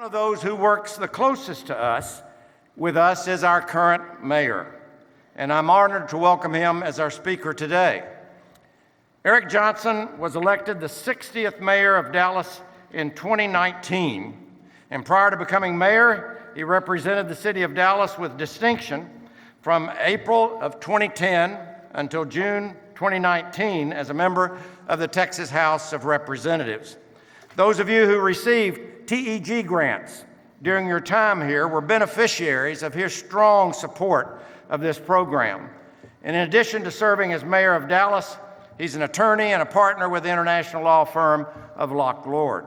One of those who works the closest to us, with us, is our current mayor, and I'm honored to welcome him as our speaker today. Eric Johnson was elected the 60th mayor of Dallas in 2019, and prior to becoming mayor, he represented the city of Dallas with distinction from April of 2010 until June 2019 as a member of the Texas House of Representatives. Those of you who received TEG grants during your time here were beneficiaries of his strong support of this program. And in addition to serving as mayor of Dallas, he's an attorney and a partner with the international law firm of Locke Lord.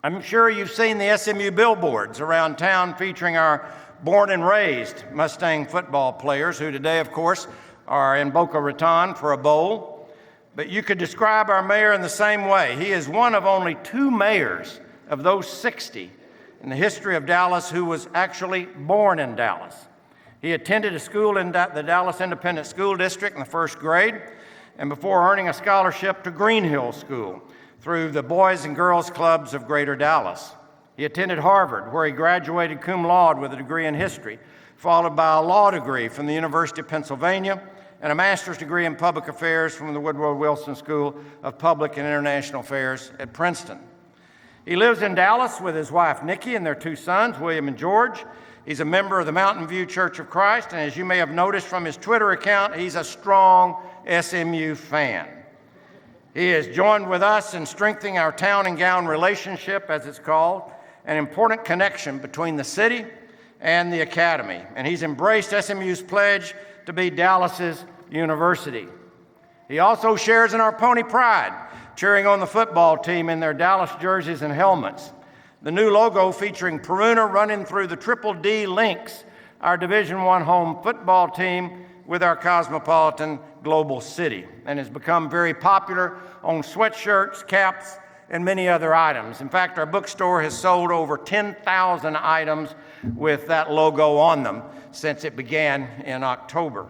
I'm sure you've seen the SMU billboards around town featuring our born and raised Mustang football players, who today, of course, are in Boca Raton for a bowl. But you could describe our mayor in the same way. He is one of only 2 mayors of those 60 in the history of Dallas who was actually born in Dallas. He attended a school in the Dallas Independent School District in the 1st grade, and before earning a scholarship to Green Hill School through the Boys and Girls Clubs of Greater Dallas. He attended Harvard, where he graduated cum laude with a degree in history, followed by a law degree from the University of Pennsylvania and a master's degree in public affairs from the Woodrow Wilson School of Public and International Affairs at Princeton. He lives in Dallas with his wife, Nikki, and their 2 sons, William and George. He's a member of the Mountain View Church of Christ, and as you may have noticed from his Twitter account, he's a strong SMU fan. He has joined with us in strengthening our town and gown relationship, as it's called, an important connection between the city and the academy. And he's embraced SMU's pledge to be Dallas's university. He also shares in our pony pride, cheering on the football team in their Dallas jerseys and helmets. The new logo featuring Peruna running through the Triple D links our Division I home football team with our cosmopolitan global city, and has become very popular on sweatshirts, caps, and many other items. In fact, our bookstore has sold over 10,000 items with that logo on them since it began in October.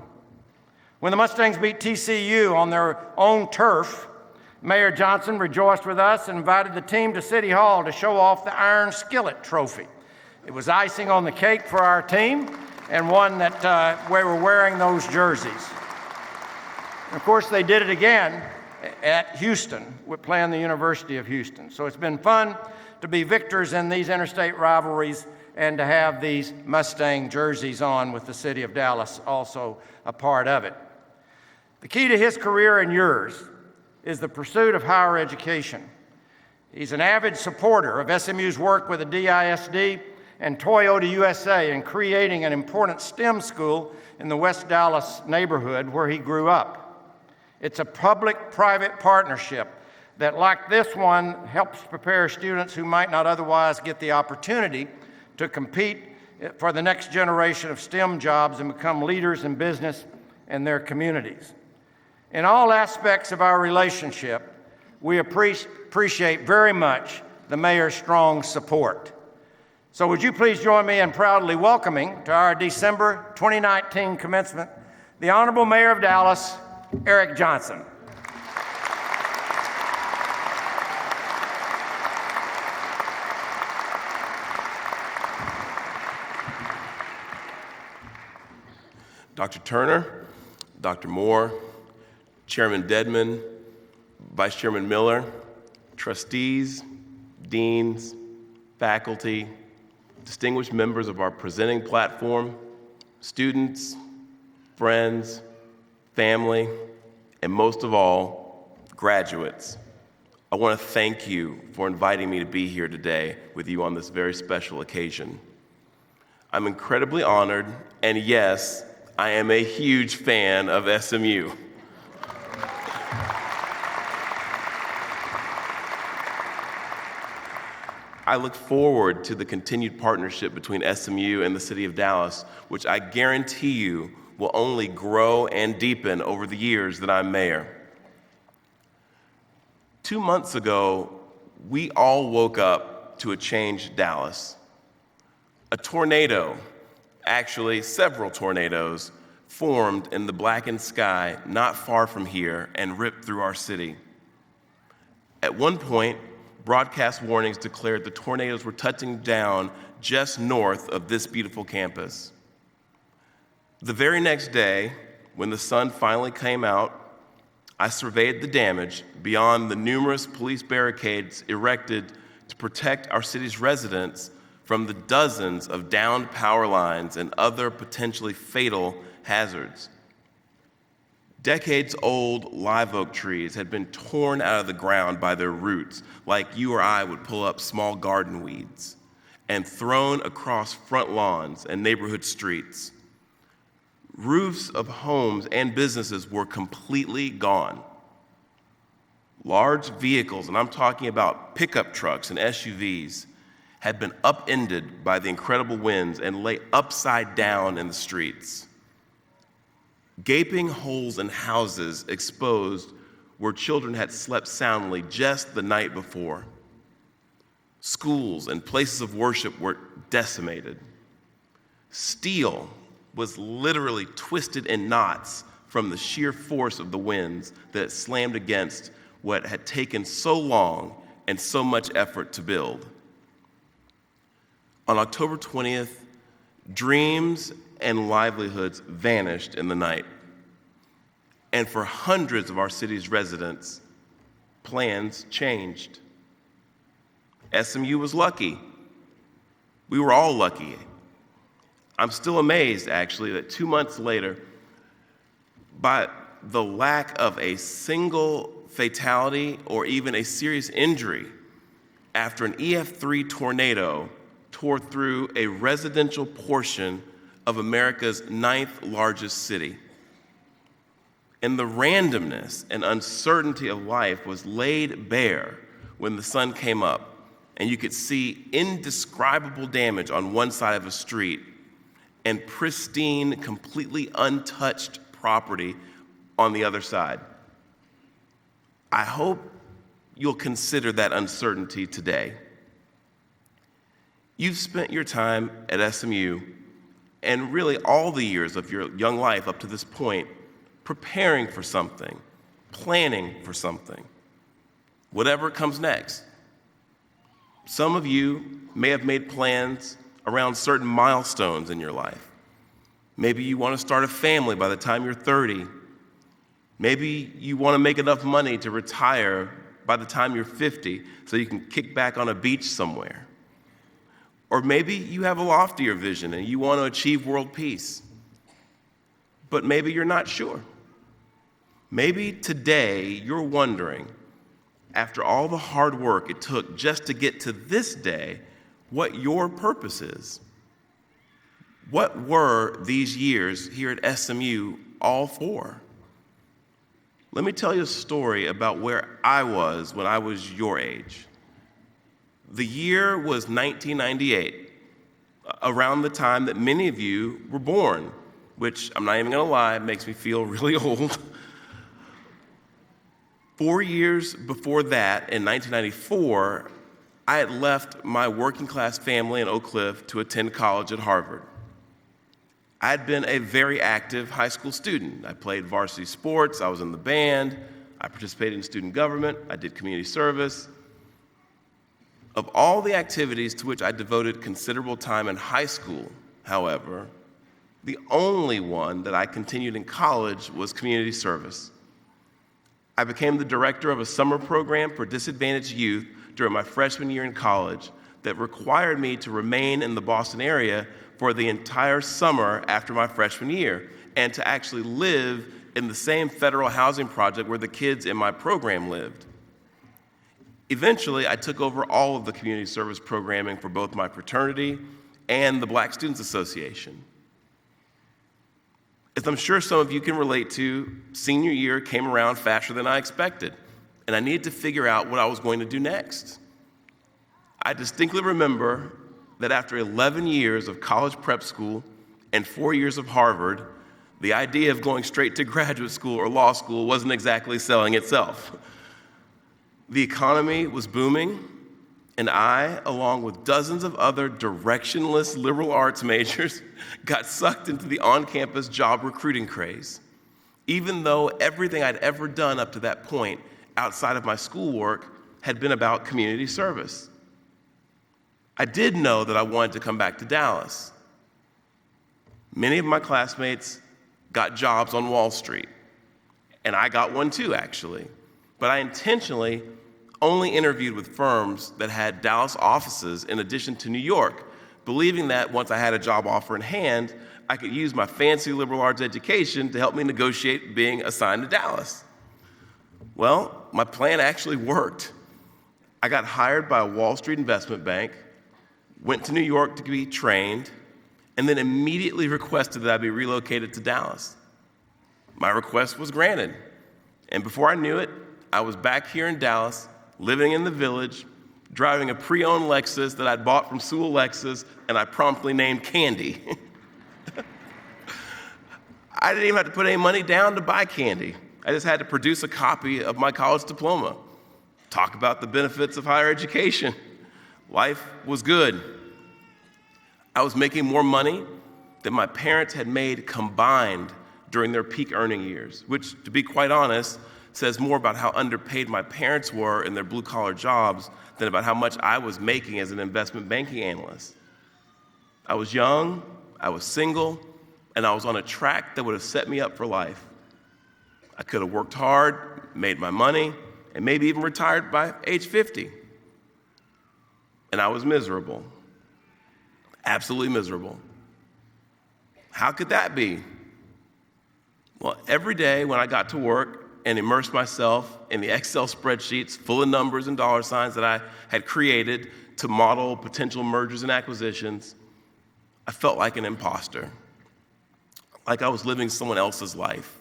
When the Mustangs beat TCU on their own turf, Mayor Johnson rejoiced with us and invited the team to City Hall to show off the Iron Skillet Trophy. It was icing on the cake for our team, and one that we were wearing those jerseys. And of course, they did it again at Houston, playing the University of Houston. So it's been fun to be victors in these interstate rivalries and to have these Mustang jerseys on with the city of Dallas also a part of it. The key to his career and yours is the pursuit of higher education. He's an avid supporter of SMU's work with the DISD and Toyota USA in creating an important STEM school in the West Dallas neighborhood where he grew up. It's a public-private partnership that, like this one, helps prepare students who might not otherwise get the opportunity to compete for the next generation of STEM jobs and become leaders in business and their communities. In all aspects of our relationship, we appreciate very much the mayor's strong support. So would you please join me in proudly welcoming to our December 2019 commencement, the Honorable Mayor of Dallas, Eric Johnson. Dr. Turner, Dr. Moore, Chairman Dedman, Vice Chairman Miller, trustees, deans, faculty, distinguished members of our presenting platform, students, friends, family, and most of all, graduates. I want to thank you for inviting me to be here today with you on this very special occasion. I'm incredibly honored, and yes, I am a huge fan of SMU. I look forward to the continued partnership between SMU and the City of Dallas, which I guarantee you will only grow and deepen over the years that I'm mayor. 2 months ago, we all woke up to a changed Dallas. A tornado, actually several tornadoes, formed in the blackened sky not far from here and ripped through our city. At one point, broadcast warnings declared the tornadoes were touching down just north of this beautiful campus. The very next day, when the sun finally came out, I surveyed the damage beyond the numerous police barricades erected to protect our city's residents from the dozens of downed power lines and other potentially fatal hazards. Decades-old live oak trees had been torn out of the ground by their roots, like you or I would pull up small garden weeds, and thrown across front lawns and neighborhood streets. Roofs of homes and businesses were completely gone. Large vehicles, and I'm talking about pickup trucks and SUVs, had been upended by the incredible winds and lay upside down in the streets. Gaping holes in houses exposed where children had slept soundly just the night before. Schools and places of worship were decimated. Steel was literally twisted in knots from the sheer force of the winds that slammed against what had taken so long and so much effort to build. On October 20th, dreams and livelihoods vanished in the night. And for hundreds of our city's residents, plans changed. SMU was lucky. We were all lucky. I'm still amazed, actually, that 2 months later, by the lack of a single fatality or even a serious injury after an EF3 tornado tore through a residential portion of America's 9th largest city. And the randomness and uncertainty of life was laid bare when the sun came up, and you could see indescribable damage on one side of a street and pristine, completely untouched property on the other side. I hope you'll consider that uncertainty today. You've spent your time at SMU and really all the years of your young life up to this point preparing for something, planning for something, whatever comes next. Some of you may have made plans around certain milestones in your life. Maybe you want to start a family by the time you're 30. Maybe you want to make enough money to retire by the time you're 50 so you can kick back on a beach somewhere. Or maybe you have a loftier vision and you want to achieve world peace. But maybe you're not sure. Maybe today you're wondering, after all the hard work it took just to get to this day, what your purpose is. What were these years here at SMU all for? Let me tell you a story about where I was when I was your age. The year was 1998, around the time that many of you were born, which I'm not even gonna lie, makes me feel really old. 4 years before that, in 1994, I had left my working class family in Oak Cliff to attend college at Harvard. I had been a very active high school student. I played varsity sports, I was in the band, I participated in student government, I did community service. Of all the activities to which I devoted considerable time in high school, however, the only one that I continued in college was community service. I became the director of a summer program for disadvantaged youth during my freshman year in college that required me to remain in the Boston area for the entire summer after my freshman year and to actually live in the same federal housing project where the kids in my program lived. Eventually, I took over all of the community service programming for both my fraternity and the Black Students Association. As I'm sure some of you can relate to, senior year came around faster than I expected, and I needed to figure out what I was going to do next. I distinctly remember that after 11 years of college prep school and 4 years of Harvard, the idea of going straight to graduate school or law school wasn't exactly selling itself. The economy was booming, and I, along with dozens of other directionless liberal arts majors, got sucked into the on-campus job recruiting craze. Even though everything I'd ever done up to that point outside of my schoolwork had been about community service. I did know that I wanted to come back to Dallas. Many of my classmates got jobs on Wall Street, and I got one too, actually. But I intentionally only interviewed with firms that had Dallas offices in addition to New York, believing that once I had a job offer in hand, I could use my fancy liberal arts education to help me negotiate being assigned to Dallas. Well, my plan actually worked. I got hired by a Wall Street investment bank, went to New York to be trained, and then immediately requested that I be relocated to Dallas. My request was granted, and before I knew it, I was back here in Dallas, living in the village, driving a pre-owned Lexus that I'd bought from Sewell Lexus, and I promptly named Candy. I didn't even have to put any money down to buy Candy. I just had to produce a copy of my college diploma, talk about the benefits of higher education. Life was good. I was making more money than my parents had made combined during their peak earning years, which, to be quite honest, says more about how underpaid my parents were in their blue-collar jobs than about how much I was making as an investment banking analyst. I was young, I was single, and I was on a track that would have set me up for life. I could have worked hard, made my money, and maybe even retired by age 50. And I was miserable. Absolutely miserable. How could that be? Well, every day when I got to work and immersed myself in the Excel spreadsheets full of numbers and dollar signs that I had created to model potential mergers and acquisitions, I felt like an imposter, like I was living someone else's life.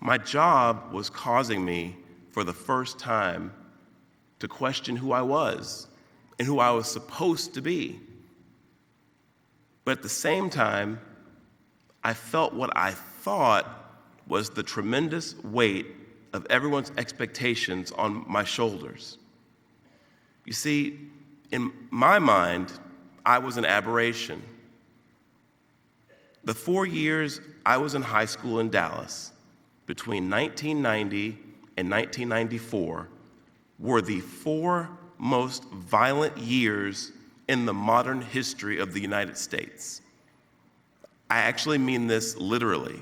My job was causing me, for the first time, to question who I was and who I was supposed to be. But at the same time, I felt what I thought was the tremendous weight of everyone's expectations on my shoulders. You see, in my mind, I was an aberration. The 4 years I was in high school in Dallas, between 1990 and 1994, were the 4 most violent years in the modern history of the United States. I actually mean this literally.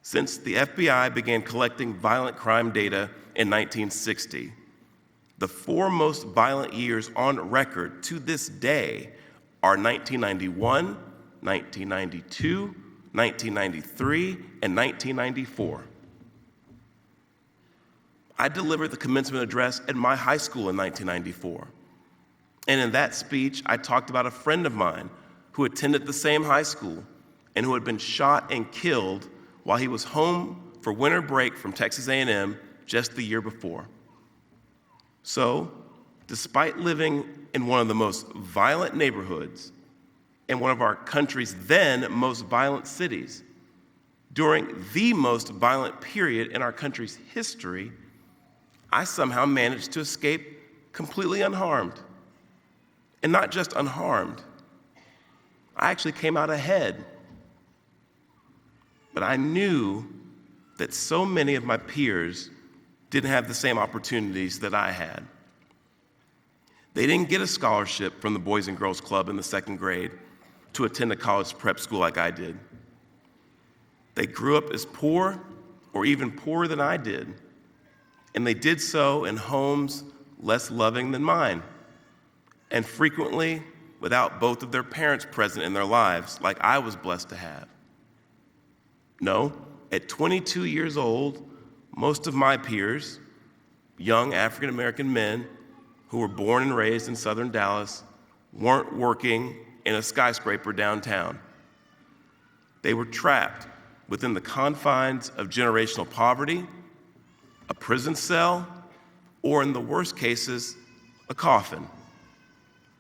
Since the FBI began collecting violent crime data in 1960, the 4 most violent years on record to this day are 1991, 1992, 1993, and 1994. I delivered the commencement address at my high school in 1994. And in that speech, I talked about a friend of mine who attended the same high school and who had been shot and killed while he was home for winter break from Texas A&M just the year before. So, despite living in one of the most violent neighborhoods in one of our country's then most violent cities, during the most violent period in our country's history, I somehow managed to escape completely unharmed. And not just unharmed, I actually came out ahead. But I knew that so many of my peers didn't have the same opportunities that I had. They didn't get a scholarship from the Boys and Girls Club in the 2nd grade to attend a college prep school like I did. They grew up as poor or even poorer than I did, and they did so in homes less loving than mine, and frequently without both of their parents present in their lives like I was blessed to have. No, at 22 years old, most of my peers, young African American men who were born and raised in southern Dallas, weren't working in a skyscraper downtown. They were trapped within the confines of generational poverty, a prison cell, or in the worst cases, a coffin.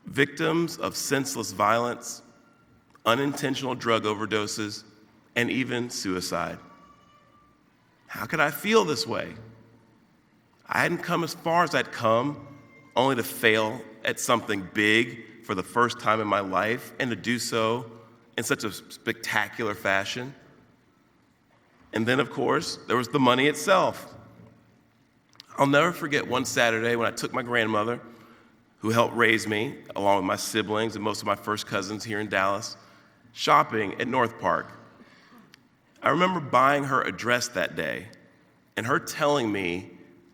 Victims of senseless violence, unintentional drug overdoses, and even suicide. How could I feel this way? I hadn't come as far as I'd come, only to fail at something big for the first time in my life, and to do so in such a spectacular fashion. And then, of course, there was the money itself. I'll never forget one Saturday when I took my grandmother, who helped raise me, along with my siblings and most of my first cousins here in Dallas, shopping at North Park. I remember buying her a dress that day and her telling me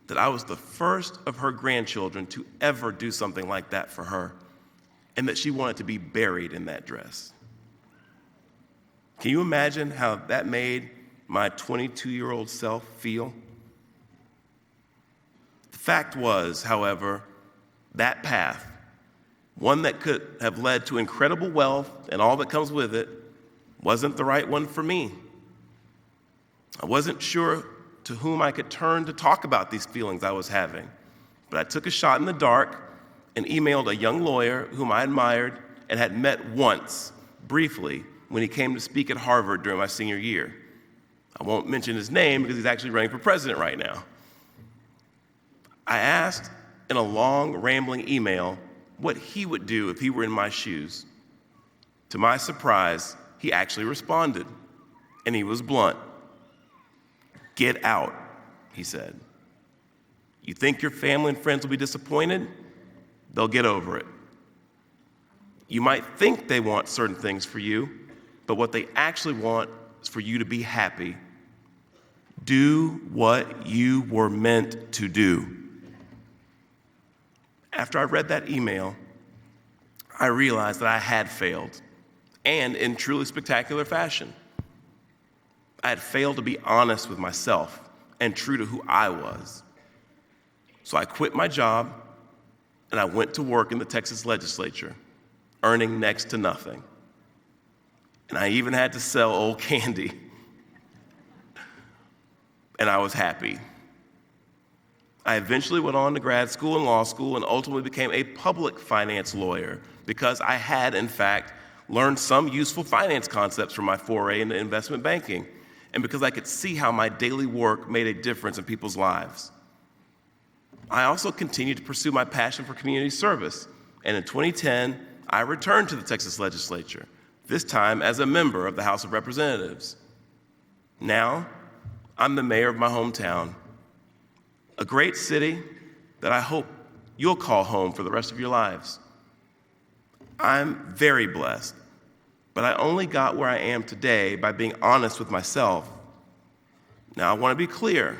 that I was the first of her grandchildren to ever do something like that for her, and that she wanted to be buried in that dress. Can you imagine how that made my 22-year-old self feel? The fact was, however, that path, one that could have led to incredible wealth and all that comes with it, wasn't the right one for me. I wasn't sure to whom I could turn to talk about these feelings I was having, but I took a shot in the dark and emailed a young lawyer whom I admired and had met once, briefly, when he came to speak at Harvard during my senior year. I won't mention his name because he's actually running for president right now. I asked in a long, rambling email what he would do if he were in my shoes. To my surprise, he actually responded, and he was blunt. "Get out," he said. "You think your family and friends will be disappointed? They'll get over it. You might think they want certain things for you, but what they actually want is for you to be happy. Do what you were meant to do." After I read that email, I realized that I had failed, and in truly spectacular fashion. I had failed to be honest with myself and true to who I was. So I quit my job and I went to work in the Texas Legislature, earning next to nothing. And I even had to sell old candy. And I was happy. I eventually went on to grad school and law school and ultimately became a public finance lawyer because I had, in fact, learned some useful finance concepts from my foray into investment banking, and because I could see how my daily work made a difference in people's lives. I also continued to pursue my passion for community service, and in 2010, I returned to the Texas Legislature, this time as a member of the House of Representatives. Now, I'm the mayor of my hometown, a great city that I hope you'll call home for the rest of your lives. I'm very blessed, but I only got where I am today by being honest with myself. Now, I want to be clear.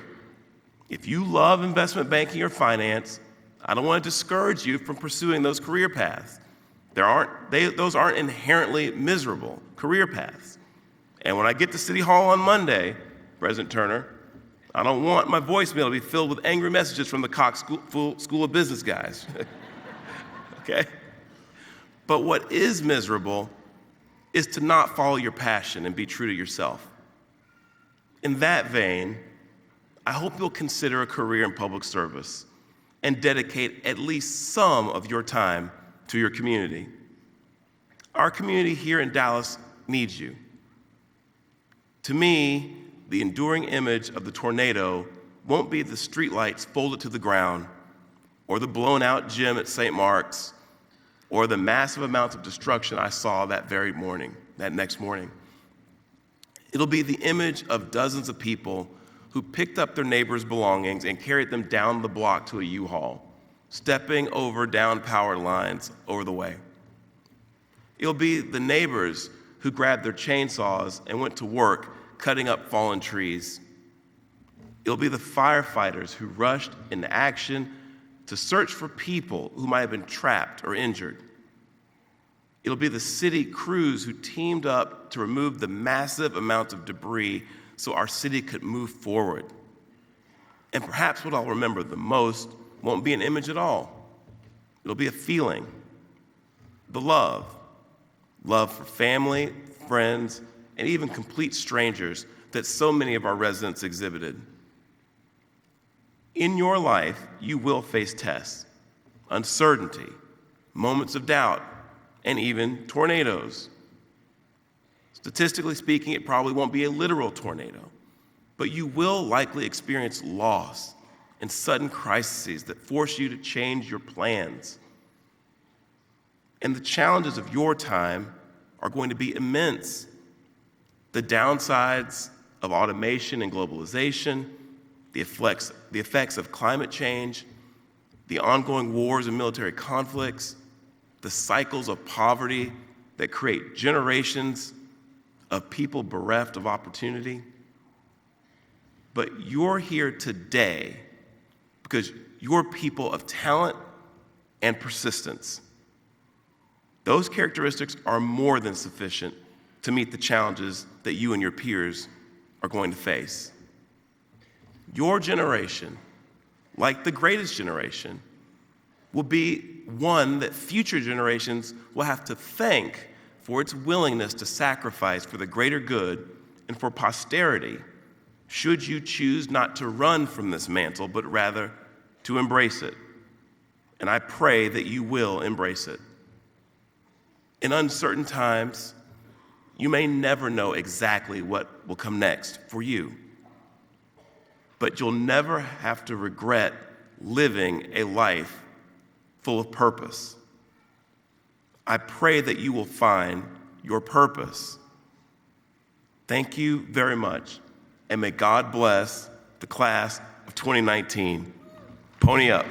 If you love investment banking or finance, I don't want to discourage you from pursuing those career paths. Those aren't inherently miserable career paths. And when I get to City Hall on Monday, President Turner, I don't want my voicemail to be filled with angry messages from the Cox School of Business guys. Okay? But what is miserable is to not follow your passion and be true to yourself. In that vein, I hope you'll consider a career in public service and dedicate at least some of your time to your community. Our community here in Dallas needs you. To me, the enduring image of the tornado won't be the streetlights folded to the ground, or the blown out gym at St. Mark's, or the massive amounts of destruction I saw that next morning. It'll be the image of dozens of people who picked up their neighbors' belongings and carried them down the block to a U-Haul, stepping over down power lines over the way. It'll be the neighbors who grabbed their chainsaws and went to work cutting up fallen trees. It'll be the firefighters who rushed into action to search for people who might have been trapped or injured. It'll be the city crews who teamed up to remove the massive amounts of debris so our city could move forward. And perhaps what I'll remember the most won't be an image at all. It'll be a feeling, the love for family, friends, and even complete strangers that so many of our residents exhibited. In your life, you will face tests, uncertainty, moments of doubt, and even tornadoes. Statistically speaking, it probably won't be a literal tornado, but you will likely experience loss and sudden crises that force you to change your plans. And the challenges of your time are going to be immense. The downsides of automation and globalization, the effects of climate change, the ongoing wars and military conflicts, the cycles of poverty that create generations of people bereft of opportunity. But you're here today because you're people of talent and persistence. Those characteristics are more than sufficient to meet the challenges that you and your peers are going to face. Your generation, like the greatest generation, will be one that future generations will have to thank for its willingness to sacrifice for the greater good and for posterity, should you choose not to run from this mantle, but rather to embrace it. And I pray that you will embrace it. In uncertain times, you may never know exactly what will come next for you, but you'll never have to regret living a life full of purpose. I pray that you will find your purpose. Thank you very much, and may God bless the class of 2019. Pony up.